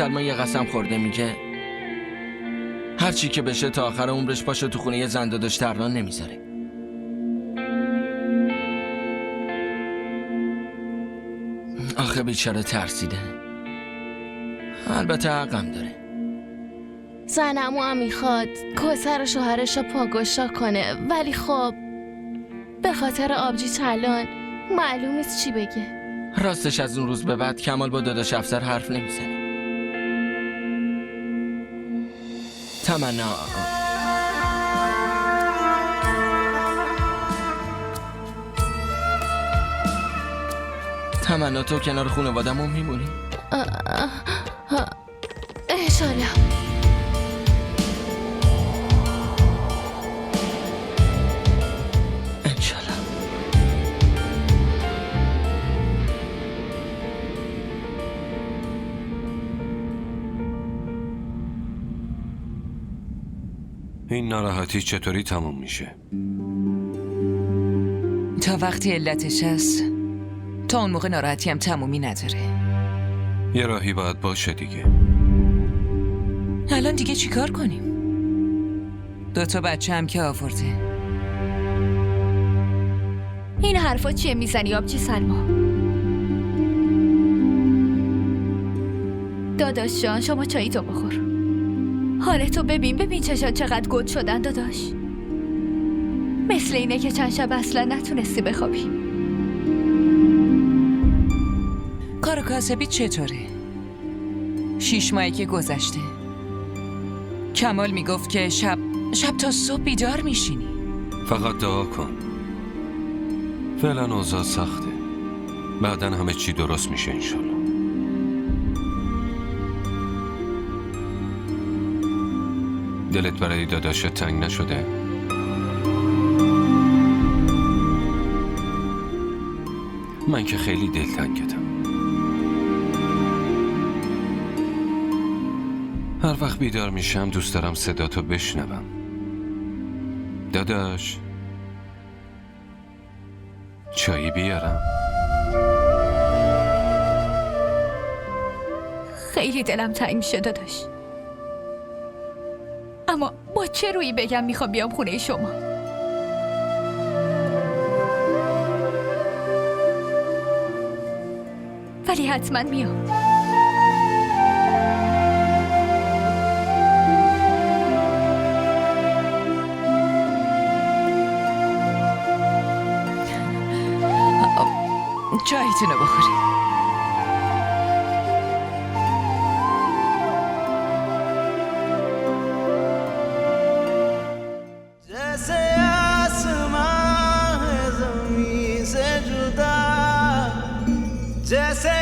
سلمان یه قسم خورده میگه هر چی که بشه تا آخر عمرش باشه تو خونه یه زن داداش ترلان نمیذاره. آخه بیچاره ترسیده. البته حقم داره. زنمو هم میخواد کوثر شوهرش رو پاگوشا کنه، ولی خب به خاطر آبجی ترلان معلوم نیست چی بگه. راستش از اون روز به بعد کمال با داداش افسر حرف نمیزنه. تمنا تو کنار خانواده‌مون میمونی؟ انشالله. این ناراحتی چطوری تموم میشه؟ تا وقتی علتش هست تا اون موقع ناراحتی هم تمومی نداره. یه راهی باید باشه دیگه. الان دیگه چیکار کنیم؟ 2 بچه هم که آورده. این حرفا چیه میزنی آبجی سلما؟ داداش جان شما چایی تو بخور. حالتو ببین چشات چقدر گود شدن داداش. مثل اینه که چند شب اصلا نتونستی بخوابی. کار کاسبی چطوره؟ 6 ماهی که گذشته. کمال میگفت که شب تا صبح بیدار میشینی. فقط دعا کن. فعلا اوضاع سخته. بعدن همه چی درست میشه انشالله. دلت برای داداشت تنگ نشده؟ من که خیلی دلتنگتم. هر وقت بیدار میشم دوست دارم صداتو بشنوم. داداش چایی بیارم؟ خیلی دلم تنگ میشه داداش، اما با چه رویی بگم میخوام بیام خونه شما؟ ولی حتما میام. چایتونو بخوری. जैसे आसमां है ज़मीं से जुदा, जैसे